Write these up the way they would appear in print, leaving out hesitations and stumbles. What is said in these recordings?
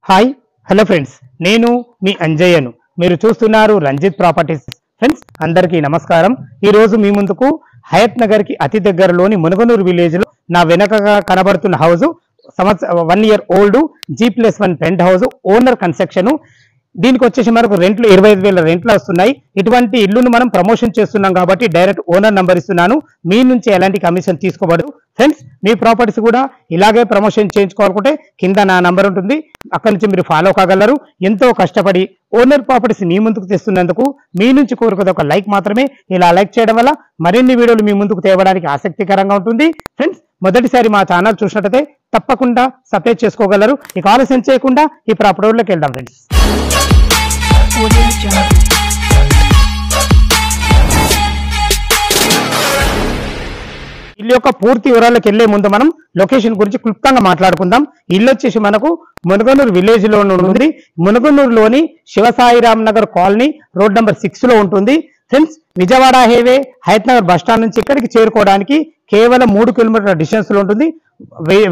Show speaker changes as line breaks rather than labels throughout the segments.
Hi hello friends, నేను మీ అంజయ్యను. మీరు చూస్తున్నారు రంజిత్ ప్రాపర్టీస్. ఫ్రెండ్స్ అందరికీ నమస్కారం. ఈ రోజు మీ ముందుకు హయత్ నగర్ కి అతి దగ్గరలోని మునగనూరు విలేజ్ లో నా వెనకగా కనబడుతున్న house 1 year old G+1 penthouse owner construction. దీనికి వచ్చేసి మనకు రెంట్లు 25,000 రెంట్లు వస్తున్నాయి. ఇటువంటి ఇల్లును మనం ప్రమోషన్ చేస్తున్నాం కాబట్టి డైరెక్ట్ ఓనర్ నంబర్ ఇస్తున్నాను. మీ నుంచి ఎలాంటి కమిషన్ తీసుకోబడదు. ఫ్రెండ్స్, మీ ప్రాపర్టీస్ కూడా ఇలాగే ప్రమోషన్ చేయించుకోవాలనుకుంటే కింద నా నంబర్ ఉంటుంది, అక్కడి నుంచి మీరు ఫాలో కాగలరు. ఎంతో కష్టపడి ఓనర్ ప్రాపర్టీస్ మీ ముందుకు తెస్తున్నందుకు మీ నుంచి కోరుకునే ఒక లైక్ మాత్రమే. ఇలా లైక్ చేయడం వల్ల మరిన్ని వీడియోలు మీ ముందుకు తేవడానికి ఆసక్తికరంగా ఉంటుంది. ఫ్రెండ్స్, మొదటిసారి మా ఛానల్ చూసినట్లయితే తప్పకుండా సబ్స్క్రైబ్ చేసుకోగలరు. ఇక ఆలస్యం చేయకుండా ఈ ప్రాపర్టీలోకి వెళ్దాం. ఫ్రెండ్స్, ఇల్లు యొక్క పూర్తి వివరాలకు వెళ్లే ముందు మనం లొకేషన్ గురించి క్లుప్తంగా మాట్లాడుకుందాం. ఇల్లు వచ్చేసి మనకు మునగనూరు విలేజ్ లో ఉంది. మునగనూరులోని Shivasairam Nagar colony road number 6 లో ఉంటుంది. Friends, Vijayawada highway Hayath Nagar bus stand నుంచి ఇక్కడికి చేరుకోవడానికి కేవలం 3 కిలోమీటర్ల డిస్టెన్స్ లో ఉంటుంది.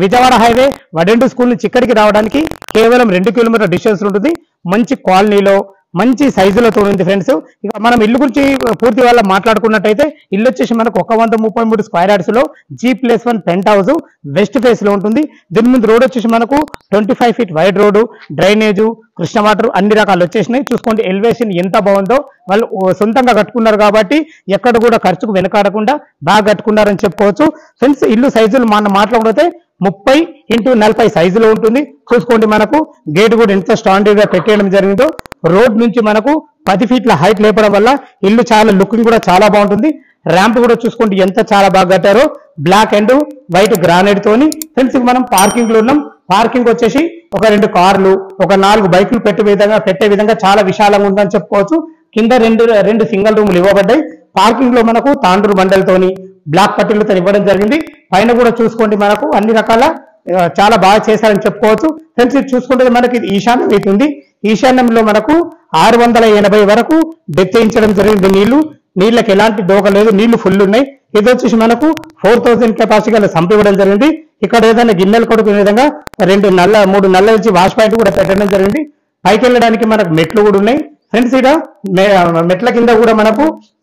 విజయవాడ హైవే వడెండు స్కూల్ నుంచి ఇక్కడికి రావడానికి కేవలం 2 కిలోమీటర్ల డిస్టెన్స్ ఉంటుంది. మంచి కాలనీలో మంచి సైజులతో ఉంది. ఫ్రెండ్స్, ఇక మనం ఇల్లు గురించి పూర్తి వాళ్ళ మాట్లాడుకున్నట్టయితే ఇల్లు వచ్చేసి మనకు 133 స్క్వేర్ యార్డ్స్ లో G+1 pent house west face లో ఉంటుంది. దీని ముందు రోడ్ వచ్చేసి మనకు 25 feet wide road, drainage, Krishna water అన్ని రకాలు వచ్చేసినాయి. చూసుకోండి, ఎలివేషన్ ఎంత బాగుందో. వాళ్ళు సొంతంగా కట్టుకున్నారు కాబట్టి ఎక్కడ కూడా ఖర్చుకు వెనకాడకుండా బాగా కట్టుకున్నారని చెప్పుకోవచ్చు. ఫ్రెండ్స్, ఇల్లు సైజులు మనం మాట్లాడితే 30x40 సైజులో ఉంటుంది. చూసుకోండి, మనకు గేట్ కూడా ఎంత స్టాండర్డ్ గా పెట్టేయడం జరిగిందో. రోడ్ నుంచి మనకు 10 feet హైట్ లేపడం వల్ల ఇల్లు చాలా లుకింగ్ కూడా చాలా బాగుంటుంది. ర్యాంప్ కూడా చూసుకోండి ఎంత చాలా బాగా కట్టారో, బ్లాక్ అండ్ వైట్ గ్రానైట్ తోని. ఫ్రెండ్స్, మనం పార్కింగ్ లో ఉన్నాం. పార్కింగ్ వచ్చేసి ఒక 2 కార్లు, ఒక 4 బైకులు పెట్టే విధంగా చాలా విశాలంగా ఉందని చెప్పుకోవచ్చు. కింద రెండు సింగిల్ రూములు ఇవ్వబడ్డాయి. పార్కింగ్ లో మనకు తాండ్రు బండలతోని బ్లాక్ పట్టీలతో ఇవ్వడం జరిగింది. పైన కూడా చూసుకోండి, మనకు అన్ని రకాల చాలా బాగా చేశారని చెప్పుకోవచ్చు. ఫ్రెండ్స్, ఇది చూసుకుంటే మనకి ఈశాన్యం అవుతుంది. ఈశాన్యంలో మనకు 680 వరకు డెప్త్ వేయించడం జరిగింది. నీళ్ళకి ఎలాంటి డోక లేదు, నీళ్లు ఫుల్ ఉన్నాయి. ఇది వచ్చేసి మనకు 4000 కెపాసిటీ సంప్ ఇవ్వడం జరిగింది. ఇక్కడ ఏదైనా గిన్నెలు కొడుకునే విధంగా 3 నల్ల నుంచి వాష్ పాయింట్ కూడా పెట్టడం జరిగింది. పైకి వెళ్ళడానికి మనకు మెట్లు కూడా ఉన్నాయి. ఫ్రెండ్స్, ఇక్కడ మెట్ల కింద కూడా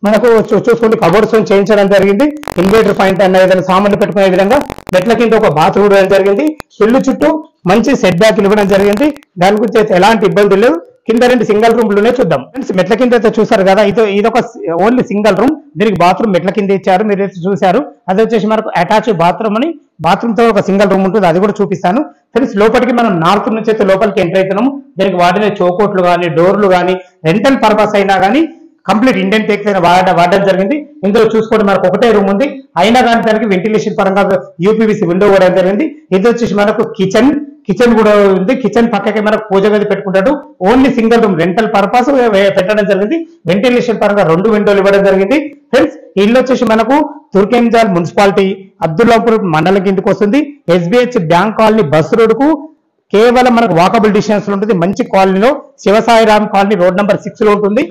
మనకు చూసుకుంటే కబోర్డ్స్ చేయించడం జరిగింది. ఇన్వర్టర్ పాయింట్ అన్న ఏదైనా సామాన్లు పెట్టుకునే విధంగా మెట్ల కింద ఒక బాత్రూమ్ ఇవ్వడం జరిగింది. ఇల్లు చుట్టూ మంచి సెట్ బ్యాక్ ఇవ్వడం జరిగింది. దాని గురించి అయితే ఎలాంటి ఇబ్బంది లేదు. కింద 2 సింగిల్ రూమ్లునే చూద్దాం. ఫ్రెండ్స్, మెట్ల కింద అయితే చూసారు కదా, ఇదొక ఓన్లీ సింగిల్ రూమ్. దీనికి బాత్రూమ్ మెట్ల కింద ఇచ్చారు, మీరైతే చూశారు. అది వచ్చేసి మనకు అటాచ్ బాత్రూమ్ అని, బాత్రూమ్ తో ఒక సింగిల్ రూమ్ ఉంటుంది, అది కూడా చూపిస్తాను. ఫ్రెండ్స్, లోపలికి మనం నార్త్ నుంచి అయితే లోపలికి ఎంటర్ అవుతున్నాము. దీనికి వాడిన చౌకోట్లు కానీ, డోర్లు కానీ, రెంటల్ పర్పస్ అయినా కానీ కంప్లీట్ ఇండియన్ టేక్స్ అయినా వాడడం జరిగింది. ఇందులో చూసుకోండి, మనకు ఒకటే రూమ్ ఉంది. అయినా కానీ దానికి వెంటిలేషన్ పరంగా UPVC విండో కూడా జరిగింది. ఇది వచ్చేసి మనకు కిచెన్ కూడా ఉంది. కిచెన్ పక్కకి మనకు పూజ గది పెట్టుకుంటాడు. Only single room rental purpose పెట్టడం జరిగింది. వెంటిలేషన్ పరంగా 2 విండోలు ఇవ్వడం జరిగింది. ఫ్రెండ్స్, ఇల్లు వచ్చేసి మనకు తుర్కెంజాల్ మున్సిపాలిటీ అబ్దుల్లాపూర్ మండలం కిందకు వస్తుంది. SBH bank colony bus road కు కేవలం మనకు వాకబుల్ డిస్టెన్స్ లో ఉంటుంది. మంచి కాలనీలో శివసాయిరామ్ కాలనీ రోడ్ నెంబర్ 6 లో ఉంటుంది.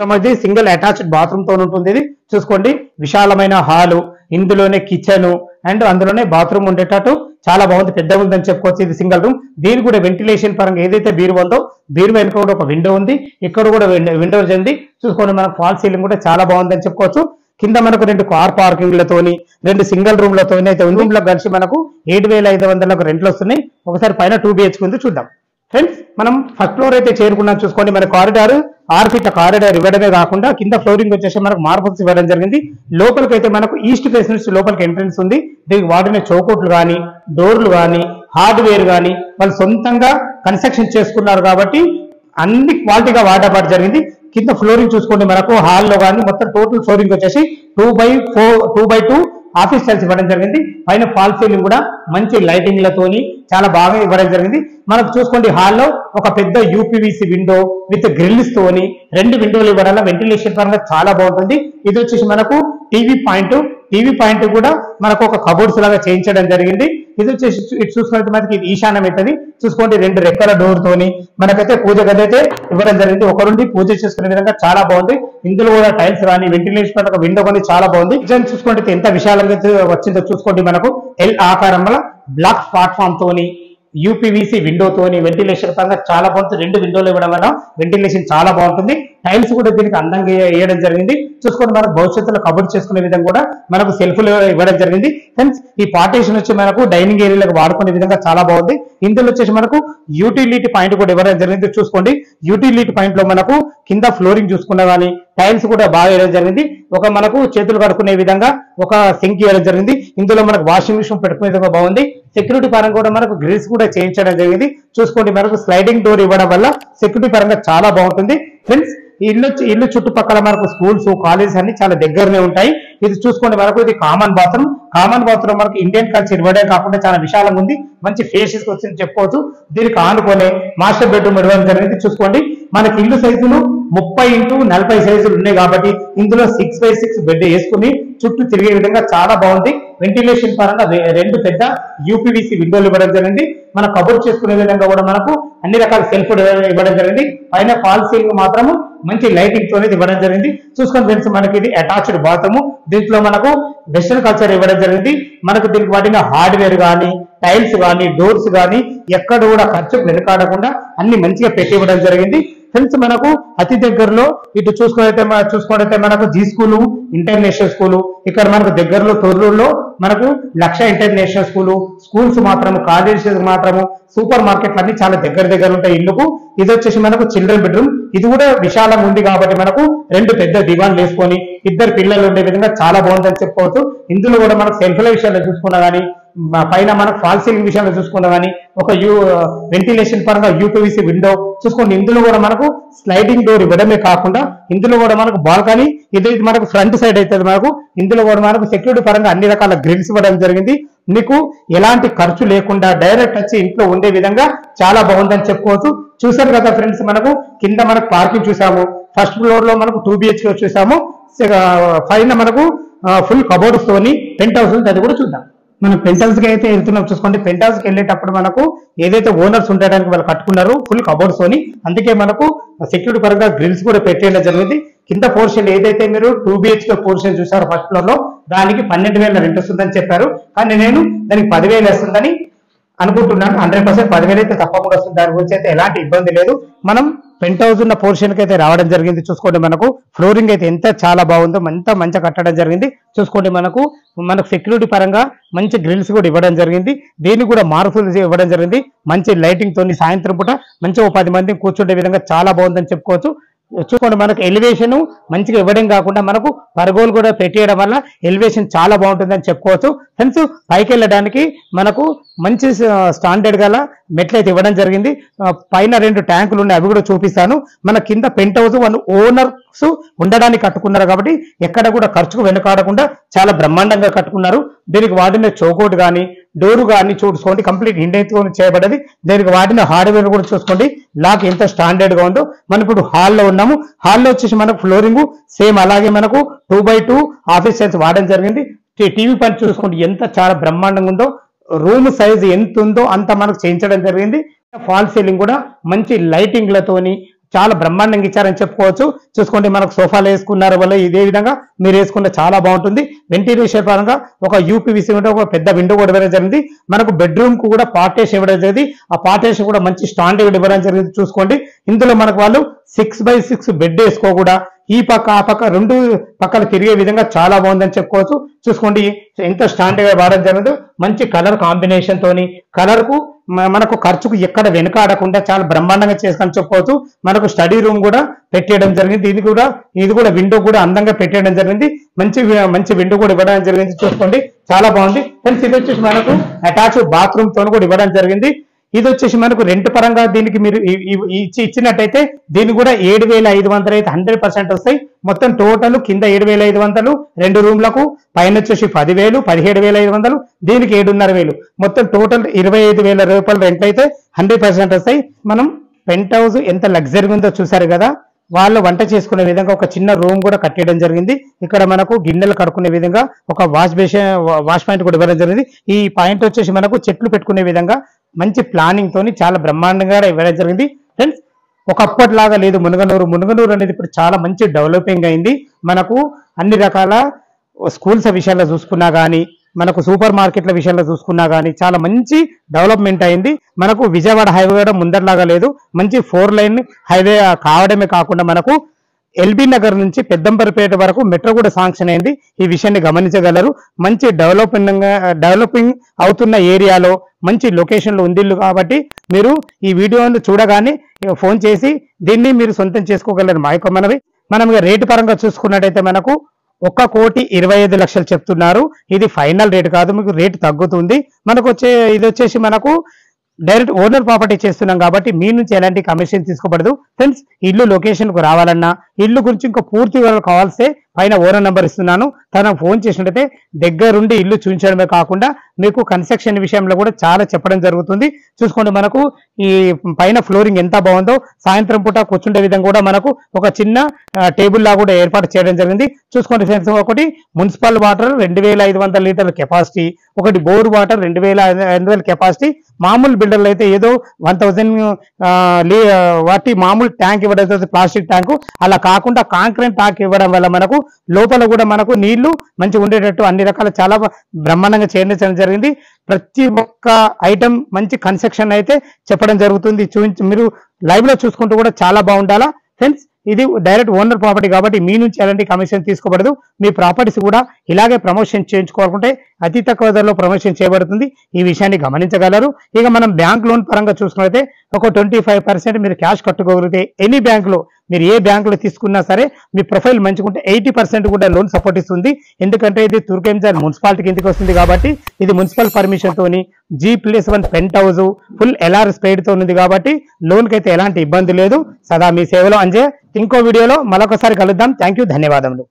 సింగిల్ అటాచ్డ్ బాత్రూమ్ తో ఉంటుంది. ఇది చూసుకోండి, విశాలమైన హాలు, ఇందులోనే కిచెన్ అండ్ అందులోనే బాత్రూమ్ ఉండేటట్టు చాలా బాగుంది. పెద్దగా ఉందని చెప్పుకోవచ్చు. ఇది సింగిల్ రూమ్. దీని కూడా వెంటిలేషన్ పరంగా ఏదైతే బీరువా ఉందో, బీరువా వెనుక కూడా ఒక విండో ఉంది. ఇక్కడ కూడా విండో ఉంది. చూసుకోండి, మనకు ఫాల్ సీలింగ్ కూడా చాలా బాగుందని చెప్పుకోవచ్చు. కింద మనకు 2 కార్ పార్కింగ్లతోని 2 సింగిల్ రూమ్లతోని అయితే రూమ్ లో కలిసి మనకు 7,500 రెంట్లు వస్తున్నాయి. ఒకసారి పైన 2 BHK ఉంది, చూద్దాం. ఫ్రెండ్స్, మనం ఫస్ట్ ఫ్లోర్ అయితే చేరుకున్నాం. చూసుకోండి, మన కారిడార్ 6 feet కారిడార్ ఇవ్వడమే కాకుండా కింద ఫ్లోరింగ్ వచ్చేసి మనకు మార్బల్స్ ఇవ్వడం జరిగింది. లోపలికి అయితే మనకు ఈస్ట్ ఫేస్ నుంచి లోపలికి ఎంట్రెన్స్ ఉంది. దీనికి వాడిన చౌకోట్లు కానీ, డోర్లు కానీ, హార్డ్వేర్ కానీ వాళ్ళు సొంతంగా కన్స్ట్రక్షన్ చేసుకున్నారు కాబట్టి అన్ని క్వాలిటీగా వాడబడి జరిగింది. కింద ఫ్లోరింగ్ చూసుకోండి, మనకు హాల్లో కానీ మొత్తం టోటల్ ఫ్లోరింగ్ వచ్చేసి 2x2 ఆఫీస్ స్టైల్స్ ఇవ్వడం జరిగింది. పైన ఫాల్ సీలింగ్ కూడా మంచి లైటింగ్లతోని చాలా బాగా ఇవ్వడం జరిగింది. మనకు చూసుకోండి, హాల్లో ఒక పెద్ద UPVC విండో విత్ గ్రిల్స్ తోని 2 విండోలు ఇవ్వడం వల్ల వెంటిలేషన్ పరంగా చాలా బాగుంటుంది. ఇది వచ్చేసి మనకు టీవీ పాయింట్ కూడా మనకు ఒక కబోర్డ్స్ లాగా చేయించడం జరిగింది. ఇది వచ్చేసి ఇటు చూసుకున్నట్టు మనకి ఇది ఈశాన్యం అవుతుంది. చూసుకోండి, 2 రెక్కల డోర్ తోని మనకైతే పూజ గది అయితే ఇవ్వడం జరిగింది. ఒకరుండి పూజ చేసుకునే విధంగా చాలా బాగుంది. ఇందులో కూడా టైల్స్ కానీ వెంటిలేషన్ విండో కానీ చాలా బాగుంది. డిజైన్ చూసుకుంటే ఎంత విశాలంగా వచ్చిందో చూసుకోండి. మనకు L ఆకారం వల్ల బ్లాక్ ప్లాట్ఫామ్ తోని యూపీవీసీ విండోతోని వెంటిలేషన్ పరంగా చాలా బాగుంటుంది. 2 విండోలు ఇవ్వడం వల్ల వెంటిలేషన్ చాలా బాగుంటుంది. టైల్స్ కూడా దీనికి అందంగా వేయడం జరిగింది. చూసుకొని మనకు భవిష్యత్తులో కబోర్డ్ చేసుకునే విధంగా కూడా మనకు సెల్ఫ్లు ఇవ్వడం జరిగింది. ఫ్రెండ్స్ ఈ పార్టీషన్ వచ్చి మనకు డైనింగ్ ఏరియాలకు వాడుకునే విధంగా చాలా బాగుంది. ఇందులో వచ్చేసి మనకు యూటిలిటీ పాయింట్ కూడా ఇవ్వడం జరిగింది. చూసుకోండి యూటిలిటీ పాయింట్ లో మనకు కింద ఫ్లోరింగ్ చూసుకున్నా కానీ టైల్స్ కూడా బాగా వేయడం జరిగింది. ఒక మనకు చేతులు కడుక్కునే విధంగా ఒక సింక్ వేయడం జరిగింది. ఇందులో మనకు వాషింగ్ మిషన్ పెట్టుకునే విధంగా బాగుంది. సెక్యూరిటీ పరంగా కూడా మనకు గ్రిల్స్ కూడా చేయించడం జరిగింది. చూసుకోండి మనకు స్లైడింగ్ డోర్ ఇవ్వడం వల్ల సెక్యూరిటీ పరంగా చాలా బాగుంటుంది. ఫ్రెండ్స్ ఇల్లు చుట్టుపక్కల మనకు స్కూల్స్ కాలేజెస్ అన్ని చాలా దగ్గరనే ఉంటాయి. ఇది చూసుకోండి మనకు ఇది కామన్ బాత్రూమ్ మనకు ఇండియన్ కల్చర్ ఇవ్వడే కాకుండా చాలా విశాలంగా ఉంది. మంచి ఫేషియస్ వచ్చింది చెప్పుకోవచ్చు. దీనికి ఆనుకొని మాస్టర్ బెడ్రూమ్ ఇవ్వడం జరిగింది. చూసుకోండి మనకి ఇల్లు సైజులు 30x40 సైజులు ఉన్నాయి కాబట్టి ఇందులో 6x6 బెడ్ వేసుకుని చుట్టూ తిరిగే విధంగా చాలా బాగుంది. వెంటిలేషన్ పరంగా 2 పెద్ద యూపీవీసీ విండోలు ఇవ్వడం జరిగింది. మన కబోర్డ్ చేసుకునే విధంగా కూడా మనకు అన్ని రకాల సెల్ఫ్ ఇవ్వడం జరిగింది. పైన ఫాల్ సీలింగ్ మాత్రము మంచి లైటింగ్ తోనే ఇవ్వడం జరిగింది. చూసుకొని ఫ్రెండ్స్ మనకి ఇది అటాచ్డ్ బాత్రూమ్. దీంట్లో మనకు వెస్టర్న్ కల్చర్ ఇవ్వడం జరిగింది. మనకు దీనికి వాడిన హార్డ్వేర్ కానీ టైల్స్ కానీ డోర్స్ కానీ ఎక్కడ కూడా ఖర్చు వెనకాడకుండా అన్ని మంచిగా పెట్టి ఇవ్వడం జరిగింది. ఫ్రెండ్స్ మనకు అతి దగ్గరలో ఇటు చూసుకున్నైతే మనకు జీ స్కూలు ఇంటర్నేషనల్ స్కూలు, ఇక్కడ మనకు దగ్గరలో తొర్రూరులో మనకు లక్ష ఇంటర్నేషనల్ స్కూల్స్ మాత్రము కాలేజెస్ మాత్రము సూపర్ మార్కెట్లు అన్ని చాలా దగ్గర ఉంటాయి ఇల్లుకు. ఇది వచ్చేసి మనకు చిల్డ్రన్ బెడ్రూమ్. ఇది కూడా విశాలంగా ఉంది కాబట్టి మనకు 2 పెద్ద దివాన్లు వేసుకొని 2 పిల్లలు ఉండే విధంగా చాలా బాగుందని చెప్పుకోవచ్చు. ఇందులో కూడా మనకు సెల్ఫ్ల విషయాల్లో చూసుకున్నా కానీ పైన మనకు ఫాల్ సీలింగ్ విషయంలో చూసుకున్నా కానీ ఒక వెంటిలేషన్ పరంగా యూపీవీసీ విండో చూసుకోండి. ఇందులో కూడా మనకు స్లైడింగ్ డోర్ ఇవ్వడమే కాకుండా ఇందులో కూడా మనకు బాల్కనీ ఇది మనకు ఫ్రంట్ సైడ్ అవుతుంది. మనకు ఇందులో కూడా మనకు సెక్యూరిటీ పరంగా అన్ని రకాల గ్రిల్స్ ఇవ్వడం జరిగింది. మీకు ఎలాంటి ఖర్చు లేకుండా డైరెక్ట్ వచ్చి ఇంట్లో ఉండే విధంగా చాలా బాగుందని చెప్పుకోవచ్చు. చూసారు కదా ఫ్రెండ్స్, మనకు కింద మనకు పార్కింగ్ చూసాము, ఫస్ట్ ఫ్లోర్ లో మనకు 2 BHK చూసాము, పైన మనకు ఫుల్ కబోర్డ్స్ తోని పెంట్ హౌస్ ఉంది, అది కూడా చూద్దాం. మనం పెంట్ హౌస్ కి అయితే వెళ్తున్నాం. చూసుకోండి పెంట్ హౌస్ కి వెళ్ళేటప్పుడు మనకు ఏదైతే ఓనర్స్ ఉండడానికి వాళ్ళు కట్టుకున్నారు ఫుల్ కబోర్డ్స్ తోని, అందుకే మనకు సెక్యూరిటీ పరంగా గ్రిల్స్ కూడా పెట్టేయడం జరిగింది. కింద పోర్షన్ ఏదైతే మీరు 2 BHK పోర్షన్ చూసారో ఫస్ట్ ఫ్లోర్ లో దానికి 12,000 రెంట్ వస్తుందని చెప్పారు. కానీ నేను దానికి 10,000 వస్తుందని అనుకుంటున్నాను. 100% 10,000 అయితే తప్పకుండా వస్తుంది. దాని గురించి అయితే ఎలాంటి ఇబ్బంది లేదు. మనం పెంట్ హౌస్ ఉన్న పోర్షన్ కి అయితే రావడం జరిగింది. చూసుకోండి మనకు ఫ్లోరింగ్ అయితే ఎంత చాలా బాగుందో మంచిగా కట్టడం జరిగింది. చూసుకోండి మనకు సెక్యూరిటీ పరంగా మంచి గ్రిల్స్ కూడా ఇవ్వడం జరిగింది. దీన్ని కూడా మార్పులు ఇవ్వడం జరిగింది. మంచి లైటింగ్ తోని సాయంత్రం పూట మంచి 10 మంది కూర్చుంటే విధంగా చాలా బాగుందని చెప్పుకోవచ్చు. చూసుకోండి మనకు ఎలివేషన్ మంచిగా ఇవ్వడం కాకుండా మనకు పరగోలు కూడా పెట్టేయడం వల్ల ఎలివేషన్ చాలా బాగుంటుందని చెప్పుకోవచ్చు. ఫ్రెండ్స్ పైకి వెళ్ళడానికి మనకు మంచి స్టాండర్డ్ గల మెట్లు అయితే ఇవ్వడం జరిగింది. పైన 2 ట్యాంకులు ఉన్నాయి, అవి కూడా చూపిస్తాను. మన కింద పెంట్ హౌస్ వాళ్ళు ఓనర్స్ ఉండడానికి కట్టుకున్నారు కాబట్టి ఎక్కడ కూడా ఖర్చుకు వెనుకాడకుండా చాలా బ్రహ్మాండంగా కట్టుకున్నారు. దీనికి వాడిన చౌకోట్ కానీ డోరు కానీ చూసుకోండి కంప్లీట్ ఇండియన్తో చేయబడ్డది. దీనికి వాడిన హార్డ్వేర్ కూడా చూసుకోండి, లాక్ ఎంత స్టాండర్డ్ గా ఉందో. మనం ఇప్పుడు హాల్లో ఉన్నాము. హాల్లో వచ్చేసి మనకు ఫ్లోరింగ్ సేమ్ అలాగే మనకు 2x2 ఆఫీస్ సైజ్ వాడడం జరిగింది. టీవీ పని చూసుకోండి ఎంత చాలా బ్రహ్మాండంగా ఉందో. రూమ్ సైజ్ ఎంత ఉందో అంత మనకు చేయించడం జరిగింది. ఫాల్ సీలింగ్ కూడా మంచి లైటింగ్లతోని చాలా బ్రహ్మాండంగా ఇచ్చారని చెప్పుకోవచ్చు. చూసుకోండి మనకు సోఫాలు వేసుకున్నారు వల్ల ఇదే విధంగా మీరు వేసుకుంటే చాలా బాగుంటుంది. వెంటిలేషన్ పరంగా ఒక యూపీవీసీ ఒక పెద్ద విండో కూడా ఇవ్వడం జరిగింది. మనకు బెడ్రూమ్ కు కూడా పార్టేషన్ ఇవ్వడం జరిగింది. ఆ పార్టేషన్ కూడా మంచి స్టాండర్డ్ ఇవ్వడం జరిగింది. చూసుకోండి ఇందులో మనకు వాళ్ళు 6x6 బెడ్ వేసుకోకూడా ఈ పక్క ఆ పక్క 2 పక్కలు తిరిగే విధంగా చాలా బాగుందని చెప్పుకోవచ్చు. చూసుకోండి ఎంత స్టాండర్డ్ గా వాడడం జరిగిందో. మంచి కలర్ కాంబినేషన్ తోని కలర్ కు మనకు ఖర్చుకు ఎక్కడ వెనుకాడకుండా చాలా బ్రహ్మాండంగా చేసుకొని చెప్పుకోవచ్చు. మనకు స్టడీ రూమ్ కూడా పెట్టేయడం జరిగింది. ఇది కూడా విండో కూడా అందంగా పెట్టేయడం జరిగింది. మంచి విండో కూడా ఇవ్వడం జరిగింది. చూసుకోండి చాలా బాగుంది. ఫ్రెండ్స్ ఇది వచ్చేసి మనకు అటాచ్ బాత్రూమ్ తో కూడా ఇవ్వడం జరిగింది. ఇది వచ్చేసి మనకు రెంట్ పరంగా దీనికి మీరు ఇచ్చినట్టయితే దీనికి కూడా 7,500 అయితే 100% వస్తాయి. మొత్తం టోటల్ కింద 7,500, 2 రూమ్లకు పైన వచ్చేసి 10,000, 17,500, దీనికి 7,500, మొత్తం టోటల్ 25,000 రూపాయలు రెంట్ అయితే 100% వస్తాయి. మనం పెంట్ హౌస్ ఎంత లగ్జరీగా ఉందో చూసారు కదా. వాళ్ళు వంట చేసుకునే విధంగా ఒక చిన్న రూమ్ కూడా కట్టేయడం జరిగింది. ఇక్కడ మనకు గిన్నెలు కడుక్కునే విధంగా ఒక వాష్ పాయింట్ కూడా ఇవ్వడం జరిగింది. ఈ పాయింట్ వచ్చేసి మనకు చెట్లు పెట్టుకునే విధంగా మంచి ప్లానింగ్ తోని చాలా బ్రహ్మాండంగా ఇవ్వడం జరిగింది. ఫ్రెండ్స్ ఒకప్పటిలాగా లేదు మునుగనూరు అనేది ఇప్పుడు చాలా మంచి డెవలపింగ్ అయింది. మనకు అన్ని రకాల స్కూల్స్ విషయాల్లో చూసుకున్నా కానీ మనకు సూపర్ మార్కెట్ల విషయంలో చూసుకున్నా కానీ చాలా మంచి డెవలప్మెంట్ అయింది. మనకు విజయవాడ హైవే కూడా ముందరలాగా లేదు, మంచి 4 లైన్ హైవే కావడమే కాకుండా మనకు ఎల్బీ నగర్ నుంచి పెద్దంబరిపేట వరకు మెట్రో కూడా శాంక్షన్ అయింది. ఈ విషయాన్ని గమనించగలరు. మంచి డెవలపింగ్ అవుతున్న ఏరియాలో మంచి లొకేషన్లో ఉంది ఇల్లు కాబట్టి మీరు ఈ వీడియోను చూడగానే ఫోన్ చేసి దీన్ని మీరు సొంతం చేసుకోగలరు. మా యొక్క మనం రేటు పరంగా చూసుకున్నట్టయితే మనకు 1,25,00,000 చెప్తున్నారు. ఇది ఫైనల్ రేట్ కాదు, మీకు రేటు తగ్గుతుంది. మనకు ఇది వచ్చేసి మనకు డైరెక్ట్ ఓనర్ ప్రాపర్టీ చేస్తున్నాం కాబట్టి మీ నుంచి ఎలాంటి కమిషన్ తీసుకోబడదు. ఫ్రెండ్స్, ఇల్లు లొకేషన్ కు రావాలన్నా ఇల్లు గురించి ఇంకా పూర్తి వివరాలు కావాల్సే పైన ఓనర్ నెంబర్ ఇస్తున్నాను, తనకు ఫోన్ చేసినట్టయితే దగ్గరుండి ఇల్లు చూపించడమే కాకుండా మీకు కన్స్ట్రక్షన్ విషయంలో కూడా చాలా చెప్పడం జరుగుతుంది. చూసుకోండి, మనకు ఈ పైన ఫ్లోరింగ్ ఎంత బాగుందో, సాయంత్రం పూట కూర్చుంటే విధంగా కూడా మనకు ఒక చిన్న టేబుల్ లా కూడా ఏర్పాటు చేయడం జరిగింది. చూసుకోండి ఫ్రెండ్స్, ఒకటి మున్సిపల్ వాటర్ 2,500 లీటర్ల కెపాసిటీ, ఒకటి బోర్ వాటర్ 2,500 కెపాసిటీ. మామూలు బిల్డర్లు అయితే ఏదో 1,000 వాటి మామూలు ట్యాంక్ ఇవ్వడం, ప్లాస్టిక్ ట్యాంకు, అలా కాకుండా కాంక్రీట్ ట్యాంక్ ఇవ్వడం వల్ల మనకు లోపల కూడా మనకు నీళ్లు మంచిగా ఉండేటట్టు అన్ని రకాల చాలా బ్రహ్మాండంగా చేయడం జరిగింది. ప్రతి ఒక్క ఐటమ్ మంచి కన్స్ట్రక్షన్ అయితే చెప్పడం జరుగుతుంది. మీరు లైవ్ లో చూసుకుంటూ కూడా చాలా బాగుండాలా ఫ్రెండ్స్. ఇది డైరెక్ట్ ఓనర్ ప్రాపర్టీ కాబట్టి మీ నుంచి ఎలాంటి కమిషన్ తీసుకోబడదు. మీ ప్రాపర్టీస్ కూడా ఇలాగే ప్రమోషన్ చేయించుకోవాలంటే అతి తక్కువ ధరలో ప్రమోషన్ చేయబడుతుంది. ఈ విషయాన్ని గమనించగలరు. ఇక మనం బ్యాంక్ లోన్ పరంగా చూసుకున్నట్లయితే ఒక 25% మీరు క్యాష్ కట్టుకోగలిగితే ఎనీ బ్యాంకులో మీరు ఏ బ్యాంకులో తీసుకున్నా సరే మీ ప్రొఫైల్ మంచిగుంటే 80% కూడా లోన్ సపోర్ట్ ఇస్తుంది. ఎందుకంటే ఇది తుర్కెంజాన్ మున్సిపాలిటీ కిందకి వస్తుంది కాబట్టి ఇది మున్సిపల్ పర్మిషన్ తోని G+1 penthouse full LR spread తో ఉంది కాబట్టి లోన్ కి అయితే ఎలాంటి ఇబ్బంది లేదు. సదా మీ సేవలో అంజయ్. ఇంకో వీడియోలో మరొకసారి కలుద్దాం. థ్యాంక్ యూ, ధన్యవాదములు.